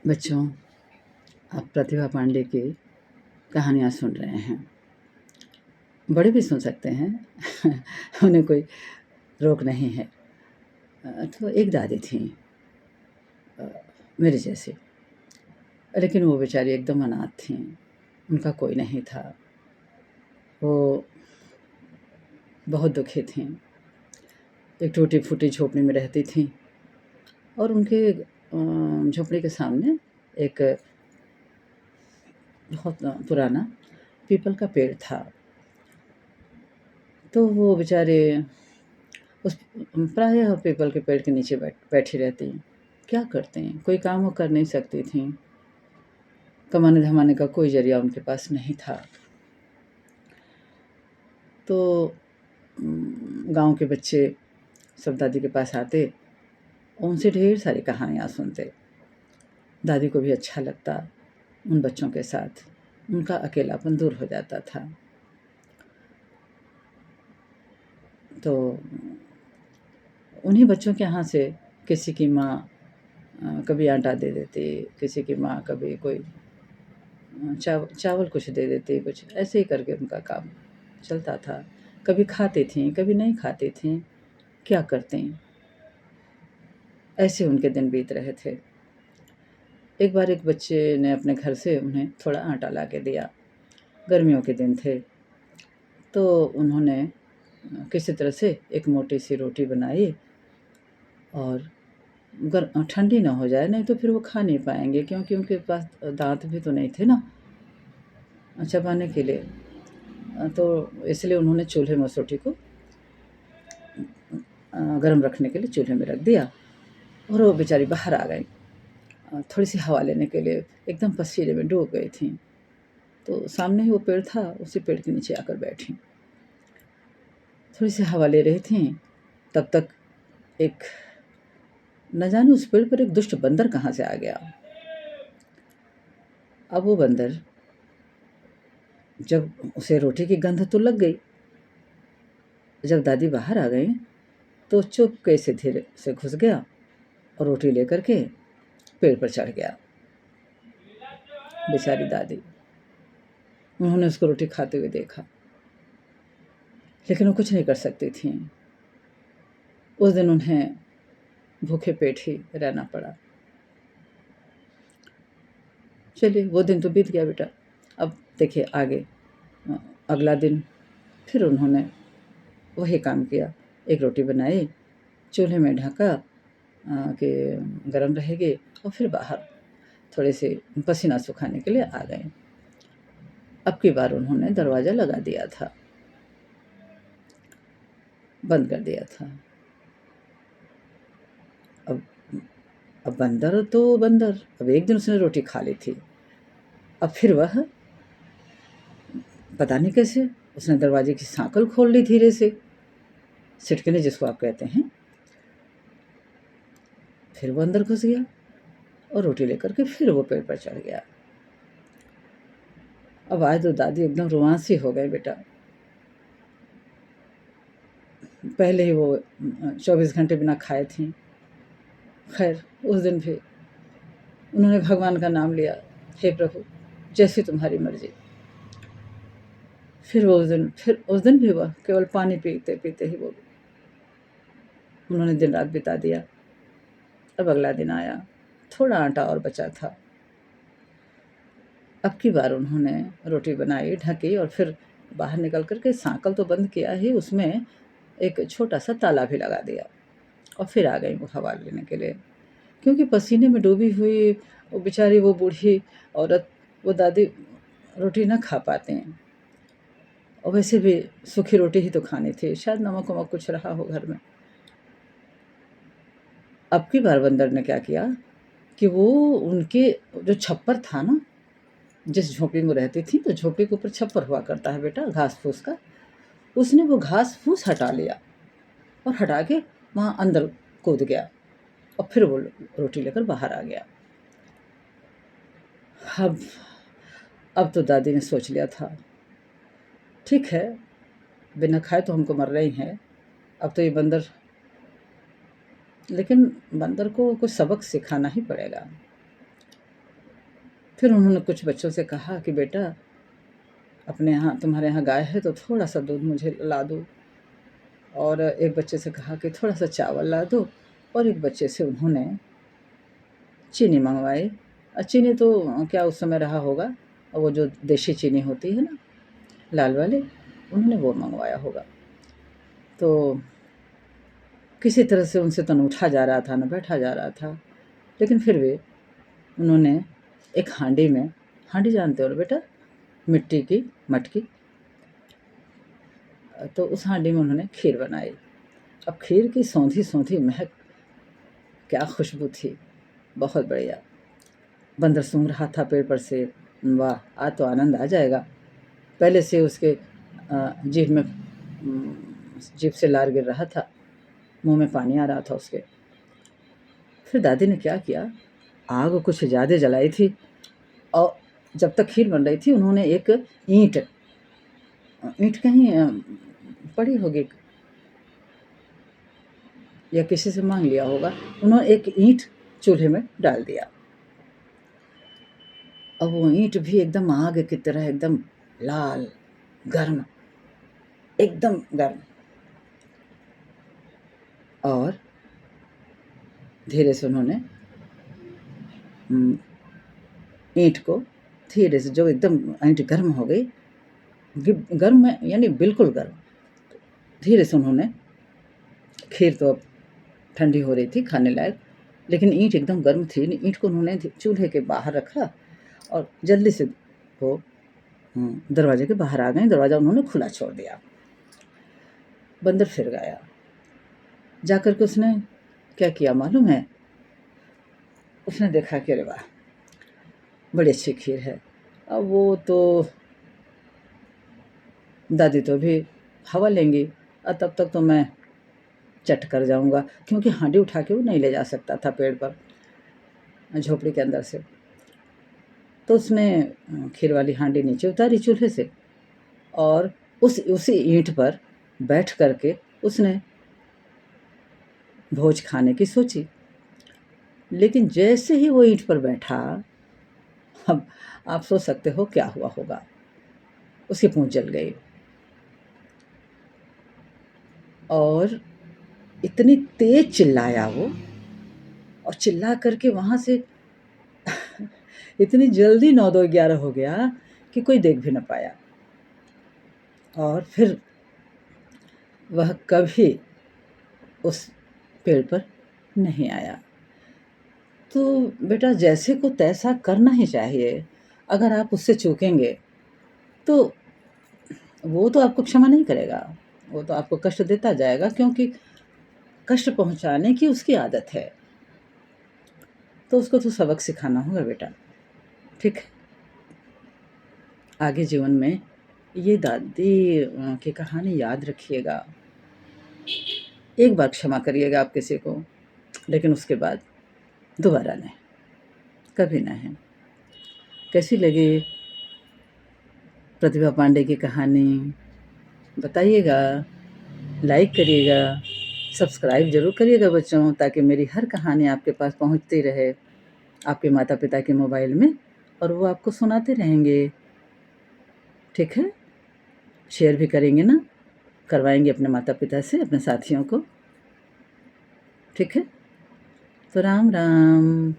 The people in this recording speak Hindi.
बच्चों, आप प्रतिभा पांडे की कहानियाँ सुन रहे हैं। बड़े भी सुन सकते हैं उन्हें कोई रोक नहीं है। तो एक दादी थीं मेरे जैसी, लेकिन वो बेचारी एकदम अनाथ थीं, उनका कोई नहीं था। वो बहुत दुखी थीं, एक टूटी-फूटी झोपड़ी में रहती थीं और उनके झोपड़ी के सामने एक बहुत पुराना पीपल का पेड़ था। तो वो बेचारे उस प्रायः पीपल के पेड़ के नीचे बैठी रहती। क्या करती? कोई काम वो कर नहीं सकती थीं। कमाने-धमाने का कोई ज़रिया उनके पास नहीं था। तो गाँव के बच्चे सब दादी के पास आते, उनसे ढेर सारी कहानियाँ सुनते। दादी को भी अच्छा लगता उन बच्चों के साथ, उनका अकेलापन दूर हो जाता था। तो उन्हीं बच्चों के यहाँ से किसी की माँ कभी आटा दे देती, किसी की माँ कभी कोई चावल कुछ दे देती, कुछ ऐसे ही करके उनका काम चलता था। कभी खाती थीं, कभी नहीं खाती थीं, क्या करतीं? ऐसे उनके दिन बीत रहे थे। एक बार एक बच्चे ने अपने घर से उन्हें थोड़ा आटा ला के दिया। गर्मियों के दिन थे, तो उन्होंने किसी तरह से एक मोटी-सी रोटी बनाई और ठंडी ना हो जाए, नहीं तो फिर वो खा नहीं पाएँगे, क्योंकि उनके पास दाँत भी तो नहीं थे ना चबाने के लिए। तो इसलिए उन्होंने चूल्हे में उस रोटी को गरम रखने के लिए चूल्हे में रख दिया और वो बेचारी बाहर आ गई थोड़ी-सी हवा लेने के लिए, एकदम पसीने में डूब गई थीं। तो सामने ही वो पेड़ था, उसी पेड़ के नीचे आकर बैठीं। थोड़ी-सी हवा ले रही थीं, तब तक एक न जाने उस पेड़ पर एक दुष्ट बंदर कहाँ से आ गया। अब वो बंदर, जब उसे रोटी की गंध तो लग गई, जब दादी बाहर आ गईं, तो चुपके से धीरे से घुस गया और रोटी लेकर के पेड़ पर चढ़ गया। बेचारी दादी, उन्होंने उसको रोटी खाते हुए देखा, लेकिन वो कुछ नहीं कर सकती थीं। उस दिन उन्हें भूखे पेट ही रहना पड़ा। चलिए, वो दिन तो बीत गया बेटा। अब देखिए आगे अगला दिन फिर उन्होंने वही काम किया। एक रोटी बनाई, चूल्हे में ढका कि गरम रहेगी और फिर बाहर थोड़े-से पसीना सुखाने के लिए आ गए। अब की बार उन्होंने दरवाज़ा लगा दिया था, बंद कर दिया था। अब बंदर तो बंदर, अब एक दिन उसने रोटी खा ली थी। अब फिर वह पता नहीं कैसे उसने दरवाजे की सांकल खोल ली धीरे से, सिटकनी जिसको आप कहते हैं। फिर वो अंदर घुस गया और रोटी लेकर के फिर वो पेड़ पर चढ़ गया। अब आज तो दादी एकदम रोमांसी हो गए बेटा। पहले ही वो 24 घंटे बिना खाए थीं। खैर उस दिन भी उन्होंने भगवान का नाम लिया, हे प्रभु जैसी तुम्हारी मर्जी। फिर उस दिन भी वह केवल पानी पीते पीते ही वो उन्होंने दिन रात बिता दिया। अब अगला दिन आया, थोड़ा आटा और बचा था। अब की बार उन्होंने रोटी बनाई, ढकी और फिर बाहर निकल कर के सांकल तो बंद किया ही, उसमें एक छोटा-सा ताला भी लगा दिया और फिर आ गई वो हवा लेने के लिए। क्योंकि पसीने में डूबी हुई वो बेचारी वो बूढ़ी औरत, वो दादी रोटी ना खा पाती हैं और वैसे भी सूखी रोटी ही तो खानी थी, शायद नमक-वमक कुछ रहा हो घर में। अब की बार बंदर ने क्या किया कि वो उनके जो छप्पर था ना, जिस झोंपड़ी में रहती थी, तो झोंपड़ी के ऊपर छप्पर हुआ करता है बेटा घास-फूस का, उसने वो घास-फूस हटा लिया और हटा के वहाँ अंदर कूद गया और फिर वो रोटी लेकर बाहर आ गया। अब अब तो दादी ने सोच लिया था, ठीक है, बिना खाए तो हमको मरना ही है। अब तो ये बंदर, लेकिन बंदर को कुछ सबक सिखाना ही पड़ेगा। फिर उन्होंने कुछ बच्चों से कहा कि बेटा, अपने यहाँ, तुम्हारे यहाँ गाय है तो थोड़ा सा दूध मुझे ला दो, और एक बच्चे से कहा कि थोड़ा सा चावल ला दो, और एक बच्चे से उन्होंने चीनी मंगवाई। चीनी तो क्या उस समय रहा होगा, वो जो देशी चीनी होती है ना, लाल वाली, उन्होंने वो मंगवाया होगा। तो किसी तरह से उनसे तो न उठा जा रहा था न बैठा जा रहा था, लेकिन फिर भी उन्होंने एक हांडी में, हांडी जानते हो ना बेटा, मिट्टी की मटकी, तो उस हांडी में उन्होंने खीर बनाई। अब खीर की सौंधी सौंधी महक, क्या खुशबू थी, बहुत बढ़िया। बंदर सूंघ रहा था पेड़ पर से, वाह आज तो आनंद आ जाएगा। पहले से उसके जीभ में, जीभ से लार गिर रहा था, मुंह में पानी आ रहा था उसके। फिर दादी ने क्या किया, आग कुछ ज़्यादा जलाई थी, और जब तक खीर बन रही थी उन्होंने एक ईंट कहीं पड़ी होगी या किसी से मांग लिया होगा, उन्होंने एक ईंट चूल्हे में डाल दिया। और वो ईंट भी एकदम आग की तरह एकदम लाल, गर्म, एकदम गर्म। और धीरे से उन्होंने ईंट को धीरे से, जो एकदम ईंट गर्म हो गई, गर्म में यानी बिल्कुल गर्म, धीरे से उन्होंने, खीर तो अब ठंडी हो रही थी खाने लायक, लेकिन ईंट एकदम गर्म थी, ईंट को उन्होंने चूल्हे के बाहर रखा और जल्दी से वो दरवाजे के बाहर आ गए। दरवाज़ा उन्होंने खुला छोड़ दिया। बंदर फिर गया, जाकर के उसने क्या किया मालूम है, उसने देखा कि अरे वाह बड़ी अच्छी खीर है। अब वो तो दादी तो भी हवा लेंगी, और तब तक तो मैं चट कर जाऊंगा, क्योंकि हांडी उठा के वो नहीं ले जा सकता था पेड़ पर, झोपड़ी के अंदर से। तो उसने खीर वाली हांडी नीचे उतारी चूल्हे से, और उसी ईंट पर बैठ करके उसने भोज खाने की सोची। लेकिन जैसे ही वो ईंट पर बैठा, अब आप सोच सकते हो क्या हुआ होगा, उसकी पूंछ जल गई, और इतनी तेज चिल्लाया वो, और चिल्ला करके वहाँ से इतनी जल्दी 9-2-11 हो गया कि कोई देख भी न पाया, और फिर वह कभी उस पेड़ पर नहीं आया। तो बेटा, जैसे को तैसा करना ही चाहिए। अगर आप उससे चूकेंगे तो वो तो आपको क्षमा नहीं करेगा, वो तो आपको कष्ट देता जाएगा, क्योंकि कष्ट पहुंचाने की उसकी आदत है। तो उसको तो सबक सिखाना होगा बेटा, ठीक है। आगे जीवन में ये दादी की कहानी याद रखिएगा। एक बार क्षमा करिएगा आप किसी को, लेकिन उसके बाद दोबारा नहीं, कभी नहीं। कैसी लगी प्रतिभा पांडे की कहानी, बताइएगा, लाइक करिएगा, सब्सक्राइब ज़रूर करिएगा बच्चों, ताकि मेरी हर कहानी आपके पास पहुंचती रहे, आपके माता पिता के मोबाइल में, और वो आपको सुनाते रहेंगे, ठीक है। शेयर भी करेंगे ना, करवाएंगे अपने माता पिता से, अपने साथियों को, ठीक है। तो राम राम।